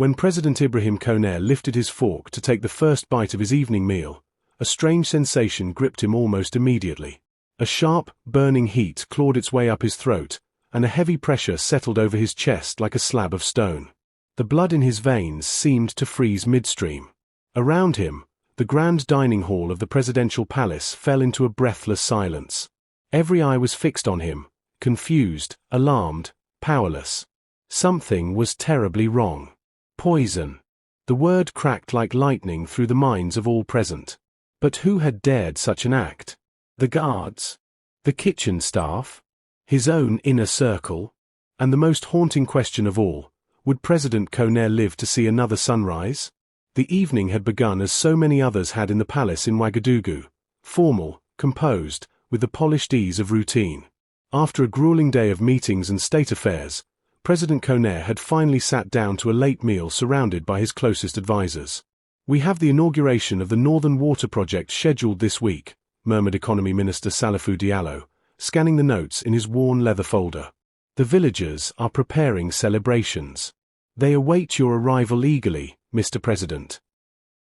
When President Ibrahim Kone lifted his fork to take the first bite of his evening meal, a strange sensation gripped him almost immediately. A sharp, burning heat clawed its way up his throat, and a heavy pressure settled over his chest like a slab of stone. The blood in his veins seemed to freeze midstream. Around him, the grand dining hall of the presidential palace fell into a breathless silence. Every eye was fixed on him, confused, alarmed, powerless. Something was terribly wrong. Poison. The word cracked like lightning through the minds of all present. But who had dared such an act? The guards? The kitchen staff? His own inner circle? And the most haunting question of all, would President Kone live to see another sunrise? The evening had begun as so many others had in the palace in Ouagadougou, formal, composed, with the polished ease of routine. After a grueling day of meetings and state affairs, President Kone had finally sat down to a late meal surrounded by his closest advisers. "We have the inauguration of the Northern Water Project scheduled this week," murmured Economy Minister Salifou Diallo, scanning the notes in his worn leather folder. "The villagers are preparing celebrations. They await your arrival eagerly, Mr. President."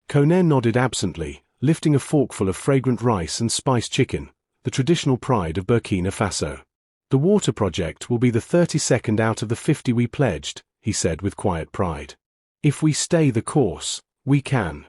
Kone nodded absently, lifting a forkful of fragrant rice and spiced chicken, the traditional pride of Burkina Faso. "The water project will be the 32nd out of the 50 we pledged," he said with quiet pride. "If we stay the course, we can."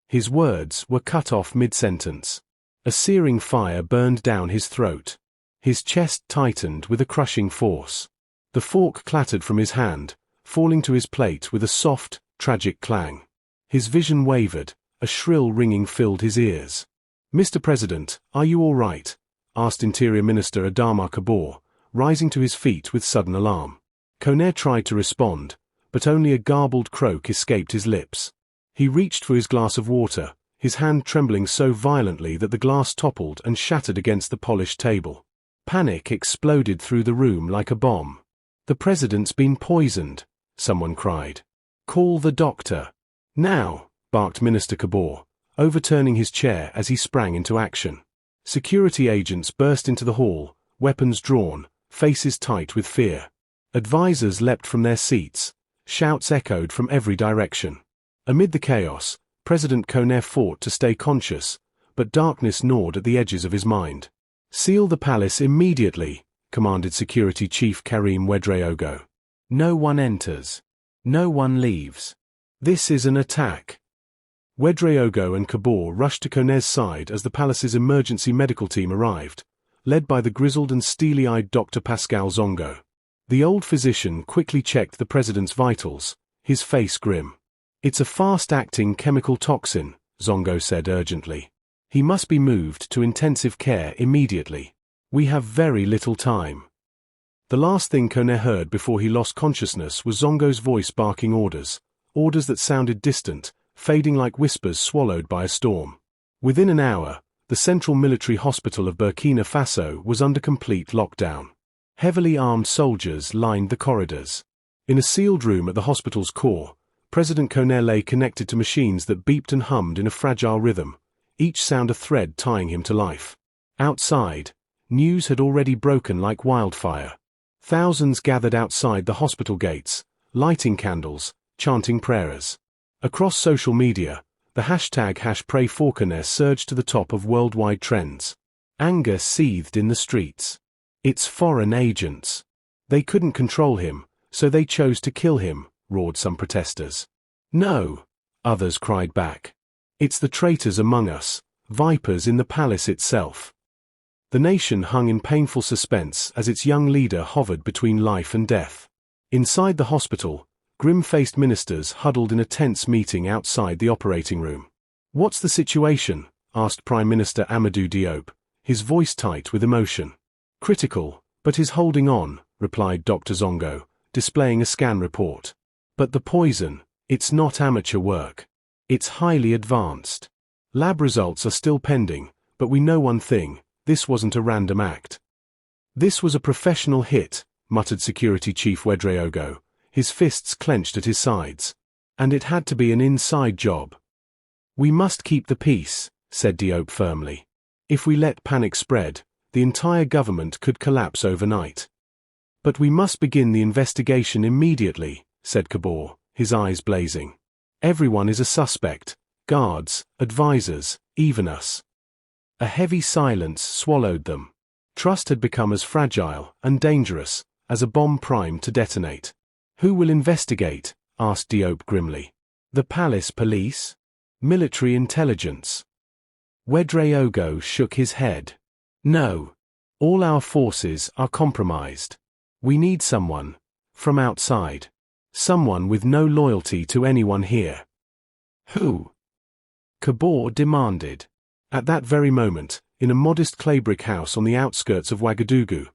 His words were cut off mid-sentence. A searing fire burned down his throat. His chest tightened with a crushing force. The fork clattered from his hand, falling to his plate with a soft, tragic clang. His vision wavered, a shrill ringing filled his ears. "Mr. President, are you all right?" asked Interior Minister Adama Kabore, rising to his feet with sudden alarm. Kone tried to respond, but only a garbled croak escaped his lips. He reached for his glass of water, his hand trembling so violently that the glass toppled and shattered against the polished table. Panic exploded through the room like a bomb. "The president's been poisoned," someone cried. "Call the doctor." "Now," barked Minister Kabore, overturning his chair as he sprang into action. Security agents burst into the hall, weapons drawn, faces tight with fear. Advisors leapt from their seats. Shouts echoed from every direction. Amid the chaos, President Kone fought to stay conscious, but darkness gnawed at the edges of his mind. "Seal the palace immediately," commanded Security Chief Karim Ouedraogo. "No one enters. No one leaves. This is an attack." Ouedraogo and Kabore rushed to Kone's side as the palace's emergency medical team arrived, led by the grizzled and steely-eyed Dr. Pascal Zongo. The old physician quickly checked the president's vitals, his face grim. "It's a fast-acting chemical toxin," Zongo said urgently. "He must be moved to intensive care immediately. We have very little time." The last thing Kone heard before he lost consciousness was Zongo's voice barking orders that sounded distant, fading like whispers swallowed by a storm. Within an hour, the Central Military Hospital of Burkina Faso was under complete lockdown. Heavily armed soldiers lined the corridors. In a sealed room at the hospital's core, President Kone lay connected to machines that beeped and hummed in a fragile rhythm, each sound a thread tying him to life. Outside, news had already broken like wildfire. Thousands gathered outside the hospital gates, lighting candles, chanting prayers. Across social media, the hashtag #PrayForKone surged to the top of worldwide trends. Anger seethed in the streets. "It's foreign agents. They couldn't control him, so they chose to kill him," roared some protesters. "No," others cried back. "It's the traitors among us, vipers in the palace itself." The nation hung in painful suspense as its young leader hovered between life and death. Inside the hospital, grim-faced ministers huddled in a tense meeting outside the operating room. "What's the situation?" asked Prime Minister Amadou Diop, his voice tight with emotion. "Critical, but is holding on," replied Dr. Zongo, displaying a scan report. "But the poison, it's not amateur work. It's highly advanced. Lab results are still pending, but we know one thing, this wasn't a random act." "This was a professional hit," muttered Security Chief Ouedraogo, his fists clenched at his sides. "And it had to be an inside job." "We must keep the peace," said Diop firmly. "If we let panic spread, the entire government could collapse overnight." "But we must begin the investigation immediately," said Kabore, his eyes blazing. Everyone is a suspect. Guards, advisors, even us. A heavy silence swallowed them. Trust had become as fragile and dangerous as a bomb primed to detonate. Who will investigate? Asked Diop grimly. The palace police? Military intelligence? Ouedraogo shook his head. No. All our forces are compromised. We need someone from outside. Someone with no loyalty to anyone here. Who? Kabor demanded. At that very moment, in a modest clay-brick house on the outskirts of Ouagadougou,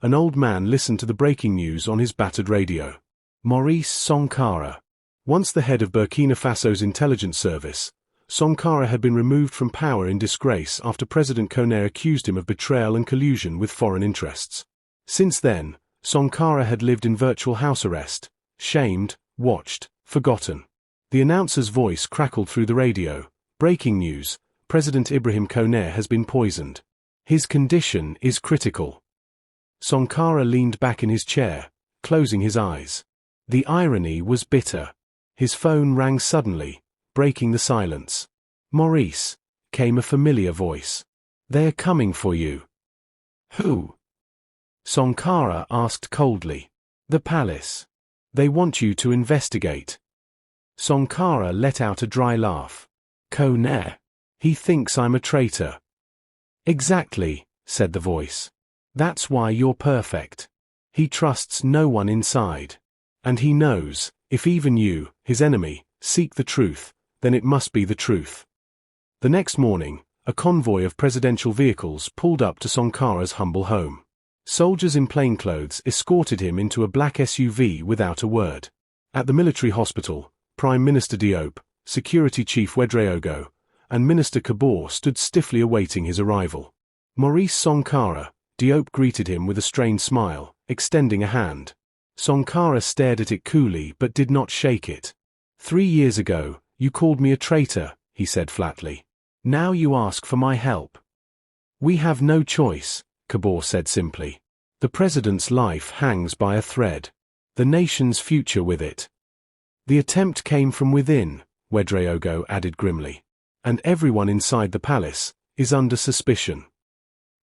an old man listened to the breaking news on his battered radio. Maurice Sankara. Once the head of Burkina Faso's intelligence service, Sankara had been removed from power in disgrace after President Kone accused him of betrayal and collusion with foreign interests. Since then, Sankara had lived in virtual house arrest, shamed, watched, forgotten. The announcer's voice crackled through the radio. Breaking news: President Ibrahim Kone has been poisoned. His condition is critical. Sankara leaned back in his chair, closing his eyes. The irony was bitter. His phone rang suddenly, breaking the silence. Maurice, came a familiar voice. They are coming for you. Who? Sankara asked coldly. The palace. They want you to investigate. Sankara let out a dry laugh. Kone. He thinks I'm a traitor. Exactly, said the voice. That's why you're perfect. He trusts no one inside. And he knows, if even you, his enemy, seek the truth, then it must be the truth. The next morning, a convoy of presidential vehicles pulled up to Sankara's humble home. Soldiers in plainclothes escorted him into a black SUV without a word. At the military hospital, Prime Minister Diop, Security Chief Ouedraogo, and Minister Kabor stood stiffly awaiting his arrival. Maurice Sankara, Diop greeted him with a strained smile, extending a hand. Sankara stared at it coolly but did not shake it. 3 years ago, you called me a traitor, he said flatly. Now you ask for my help. We have no choice, Kabor said simply. The president's life hangs by a thread. The nation's future with it. The attempt came from within, Ouedraogo added grimly. And everyone inside the palace is under suspicion.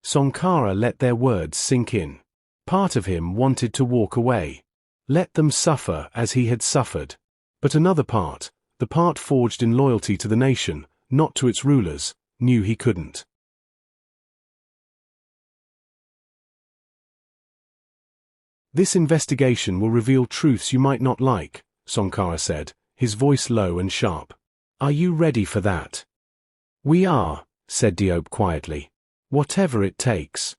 Sankara let their words sink in. Part of him wanted to walk away. Let them suffer as he had suffered. But another part, the part forged in loyalty to the nation, not to its rulers, knew he couldn't. This investigation will reveal truths you might not like, Sankara said, his voice low and sharp. Are you ready for that? We are, said Diop quietly. Whatever it takes.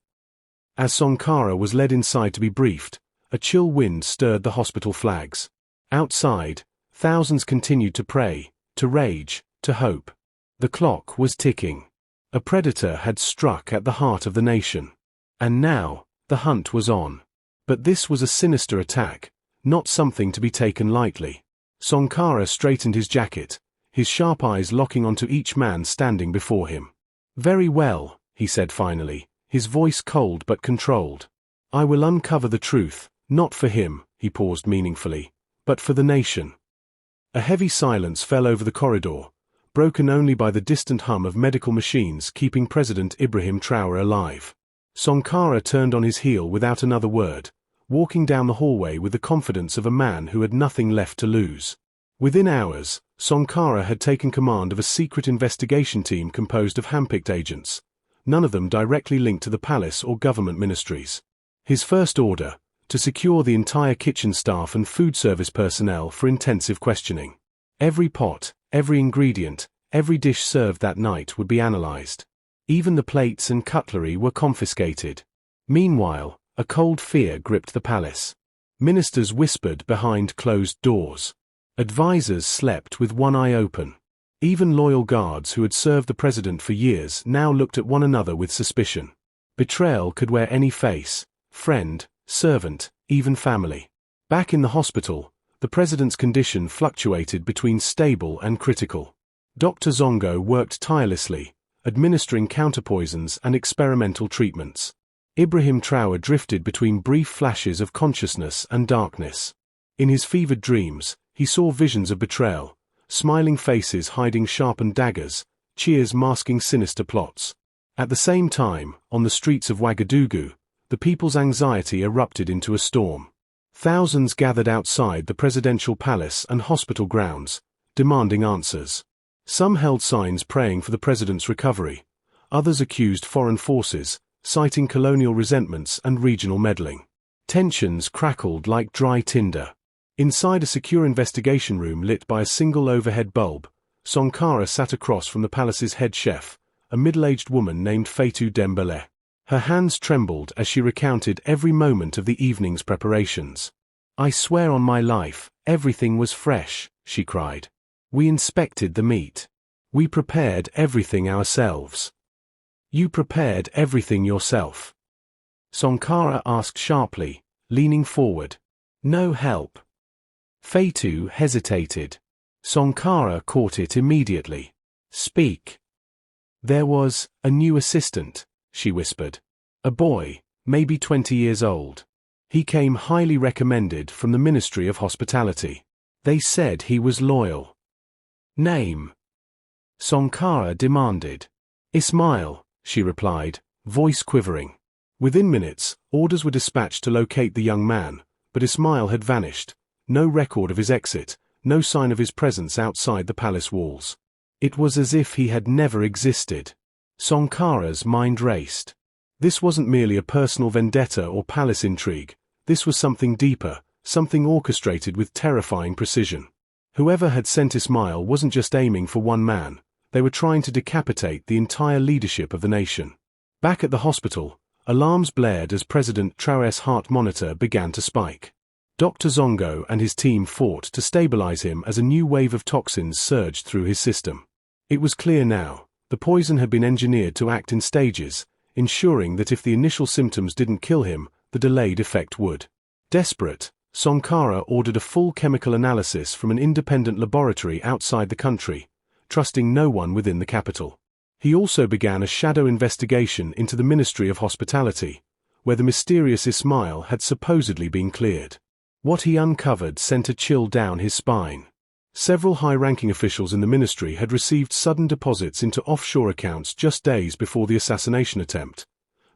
As Sankara was led inside to be briefed, a chill wind stirred the hospital flags. Outside, thousands continued to pray, to rage, to hope. The clock was ticking. A predator had struck at the heart of the nation. And now, the hunt was on. But this was a sinister attack, not something to be taken lightly. Sankara straightened his jacket, his sharp eyes locking onto each man standing before him. Very well, he said finally, his voice cold but controlled. I will uncover the truth, not for him, he paused meaningfully, but for the nation. A heavy silence fell over the corridor, broken only by the distant hum of medical machines keeping President Ibrahim Traoré alive. Sankara turned on his heel without another word, walking down the hallway with the confidence of a man who had nothing left to lose. Within hours, Sankara had taken command of a secret investigation team composed of handpicked agents, none of them directly linked to the palace or government ministries. His first order, to secure the entire kitchen staff and food service personnel for intensive questioning. Every pot, every ingredient, every dish served that night would be analyzed. Even the plates and cutlery were confiscated. Meanwhile, a cold fear gripped the palace. Ministers whispered behind closed doors. Advisors slept with one eye open. Even loyal guards who had served the president for years now looked at one another with suspicion. Betrayal could wear any face, friend, servant, even family. Back in the hospital, the president's condition fluctuated between stable and critical. Dr. Zongo worked tirelessly, administering counterpoisons and experimental treatments. Ibrahim Traoré drifted between brief flashes of consciousness and darkness. In his fevered dreams, He saw visions of betrayal, smiling faces hiding sharpened daggers, cheers masking sinister plots. At the same time, on the streets of Ouagadougou, the people's anxiety erupted into a storm. Thousands gathered outside the presidential palace and hospital grounds, demanding answers. Some held signs praying for the president's recovery. Others accused foreign forces, citing colonial resentments and regional meddling. Tensions crackled like dry tinder. Inside a secure investigation room lit by a single overhead bulb, Sankara sat across from the palace's head chef, a middle-aged woman named Fatou Dembélé. Her hands trembled as she recounted every moment of the evening's preparations. "I swear on my life, everything was fresh," she cried. "We inspected the meat. We prepared everything ourselves." "You prepared everything yourself?" Sankara asked sharply, leaning forward. "No help." Fatou hesitated. Sankara caught it immediately. "Speak." "There was a new assistant," she whispered. "A boy, maybe 20 years old. He came highly recommended from the Ministry of Hospitality. They said he was loyal." "Name?" Sankara demanded. "Ismail," she replied, voice quivering. Within minutes, orders were dispatched to locate the young man, but Ismail had vanished. No record of his exit, no sign of his presence outside the palace walls. It was as if he had never existed. Sankara's mind raced. This wasn't merely a personal vendetta or palace intrigue. This was something deeper, something orchestrated with terrifying precision. Whoever had sent Ismail wasn't just aiming for one man. They were trying to decapitate the entire leadership of the nation. Back at the hospital, alarms blared as President Traoré's heart monitor began to spike. Dr. Zongo and his team fought to stabilize him as a new wave of toxins surged through his system. It was clear now, the poison had been engineered to act in stages, ensuring that if the initial symptoms didn't kill him, the delayed effect would. Desperate, Sankara ordered a full chemical analysis from an independent laboratory outside the country, trusting no one within the capital. He also began a shadow investigation into the Ministry of Hospitality, where the mysterious Ismail had supposedly been cleared. What he uncovered sent a chill down his spine. Several high-ranking officials in the ministry had received sudden deposits into offshore accounts just days before the assassination attempt.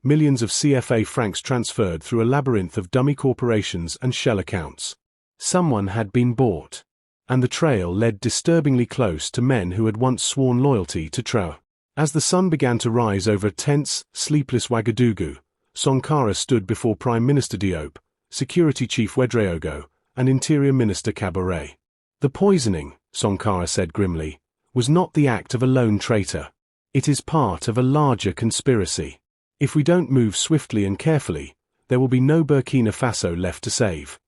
Millions of CFA francs transferred through a labyrinth of dummy corporations and shell accounts. Someone had been bought. And the trail led disturbingly close to men who had once sworn loyalty to Traoré. As the sun began to rise over tense, sleepless Ouagadougou, Sankara stood before Prime Minister Diop, Security Chief Ouedraogo, and Interior Minister Kaboré. "The poisoning," Sankara said grimly, "was not the act of a lone traitor. It is part of a larger conspiracy. If we don't move swiftly and carefully, there will be no Burkina Faso left to save."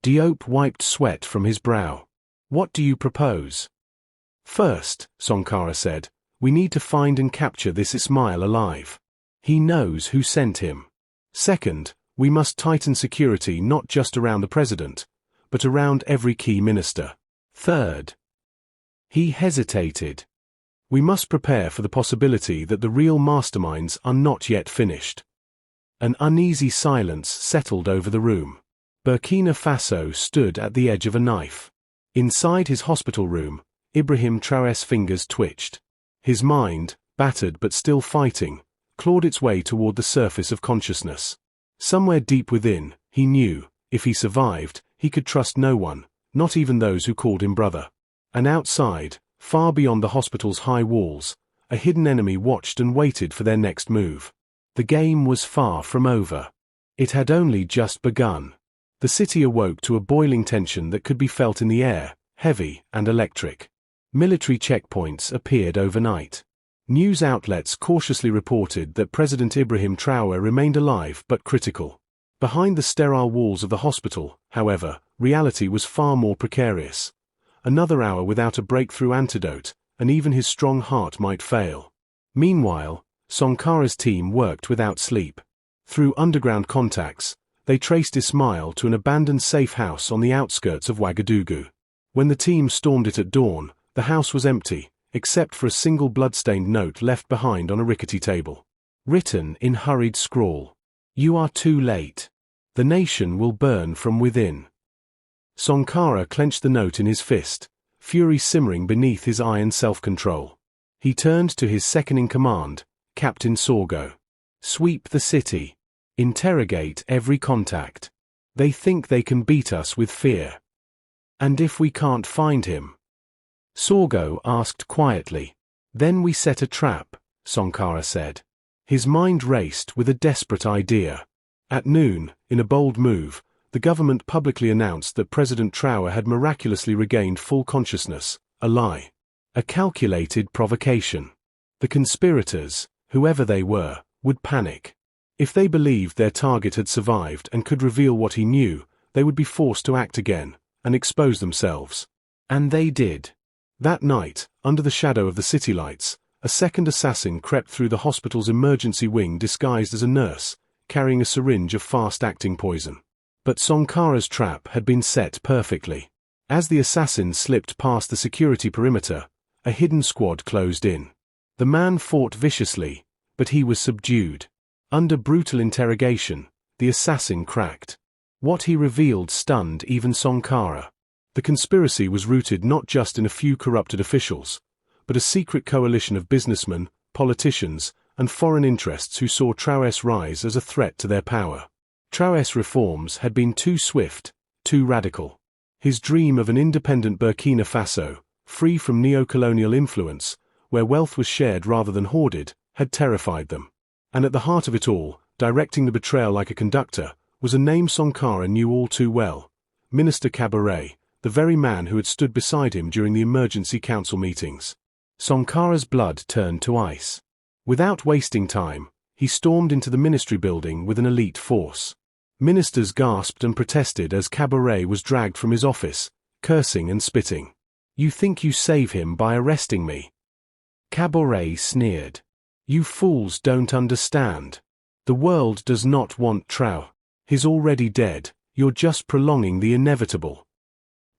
Diop wiped sweat from his brow. "What do you propose?" "First," Sankara said, "we need to find and capture this Ismail alive. He knows who sent him. Second, we must tighten security not just around the president, but around every key minister. Third." He hesitated. "We must prepare for the possibility that the real masterminds are not yet finished." An uneasy silence settled over the room. Burkina Faso stood at the edge of a knife. Inside his hospital room, Ibrahim Traoré's fingers twitched. His mind, battered but still fighting, clawed its way toward the surface of consciousness. Somewhere deep within, he knew, if he survived, he could trust no one, not even those who called him brother. And outside, far beyond the hospital's high walls, a hidden enemy watched and waited for their next move. The game was far from over. It had only just begun. The city awoke to a boiling tension that could be felt in the air, heavy and electric. Military checkpoints appeared overnight. News outlets cautiously reported that President Ibrahim Traoré remained alive but critical. Behind the sterile walls of the hospital, however, reality was far more precarious. Another hour without a breakthrough antidote, and even his strong heart might fail. Meanwhile, Sankara's team worked without sleep. Through underground contacts, they traced Ismail to an abandoned safe house on the outskirts of Ouagadougou. When the team stormed it at dawn, the house was empty, except for a single blood-stained note left behind on a rickety table. Written in hurried scrawl. "You are too late. The nation will burn from within." Sankara clenched the note in his fist, fury simmering beneath his iron self-control. He turned to his second-in-command, Captain Sorgo. "Sweep the city. Interrogate every contact. They think they can beat us with fear. And if we can't find him?" Sorgo asked quietly. "Then we set a trap," Sankara said. His mind raced with a desperate idea. At noon, in a bold move, the government publicly announced that President Traoré had miraculously regained full consciousness, a lie. A calculated provocation. The conspirators, whoever they were, would panic. If they believed their target had survived and could reveal what he knew, they would be forced to act again, and expose themselves. And they did. That night, under the shadow of the city lights, a second assassin crept through the hospital's emergency wing disguised as a nurse, carrying a syringe of fast-acting poison. But Sankara's trap had been set perfectly. As the assassin slipped past the security perimeter, a hidden squad closed in. The man fought viciously, but he was subdued. Under brutal interrogation, the assassin cracked. What he revealed stunned even Sankara. The conspiracy was rooted not just in a few corrupted officials, but a secret coalition of businessmen, politicians, and foreign interests who saw Traoré's rise as a threat to their power. Traoré's reforms had been too swift, too radical. His dream of an independent Burkina Faso, free from neo-colonial influence, where wealth was shared rather than hoarded, had terrified them. And at the heart of it all, directing the betrayal like a conductor, was a name Sankara knew all too well: Minister Cabaret, the very man who had stood beside him during the emergency council meetings. Sankara's blood turned to ice. Without wasting time, he stormed into the ministry building with an elite force. Ministers gasped and protested as Cabaret was dragged from his office, cursing and spitting. "You think you save him by arresting me?" Cabaret sneered. "You fools don't understand. The world does not want Traoré. He's already dead, you're just prolonging the inevitable."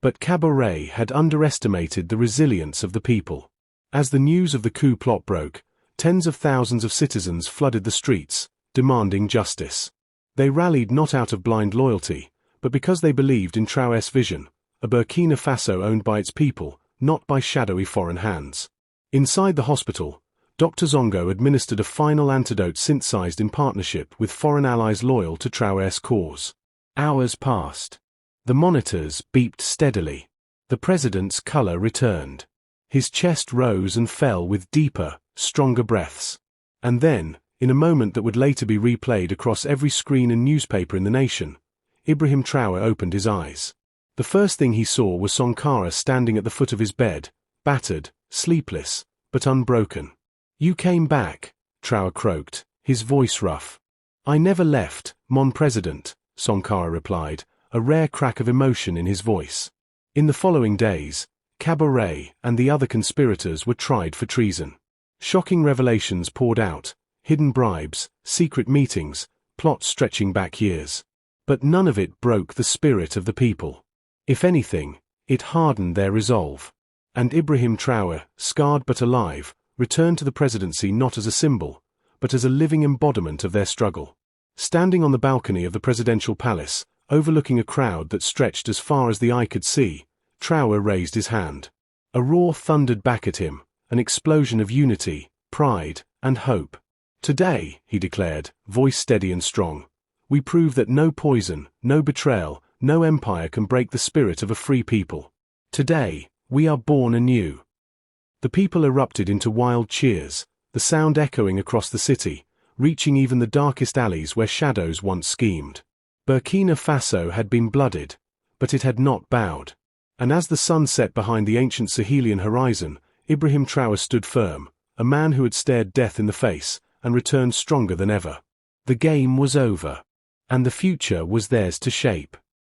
But Cabaret had underestimated the resilience of the people. As the news of the coup plot broke, tens of thousands of citizens flooded the streets, demanding justice. They rallied not out of blind loyalty, but because they believed in Traoré's vision, a Burkina Faso owned by its people, not by shadowy foreign hands. Inside the hospital, Dr. Zongo administered a final antidote synthesized in partnership with foreign allies loyal to Traoré's cause. Hours passed. The monitors beeped steadily. The president's color returned. His chest rose and fell with deeper, stronger breaths. And then, in a moment that would later be replayed across every screen and newspaper in the nation, Ibrahim Traoré opened his eyes. The first thing he saw was Sankara standing at the foot of his bed, battered, sleepless, but unbroken. "You came back," Traoré croaked, his voice rough. "I never left, mon president," Sankara replied, a rare crack of emotion in his voice. In the following days, Cabaret and the other conspirators were tried for treason. Shocking revelations poured out: hidden bribes, secret meetings, plots stretching back years. But none of it broke the spirit of the people. If anything, it hardened their resolve. And Ibrahim Traoré, scarred but alive, returned to the presidency not as a symbol, but as a living embodiment of their struggle. Standing on the balcony of the presidential palace, overlooking a crowd that stretched as far as the eye could see, Traoré raised his hand. A roar thundered back at him, an explosion of unity, pride, and hope. "Today," he declared, voice steady and strong, "we prove that no poison, no betrayal, no empire can break the spirit of a free people. Today, we are born anew." The people erupted into wild cheers, the sound echoing across the city, reaching even the darkest alleys where shadows once schemed. Burkina Faso had been blooded, but it had not bowed. And as the sun set behind the ancient Sahelian horizon, Ibrahim Traoré stood firm, a man who had stared death in the face, and returned stronger than ever. The game was over, and the future was theirs to shape.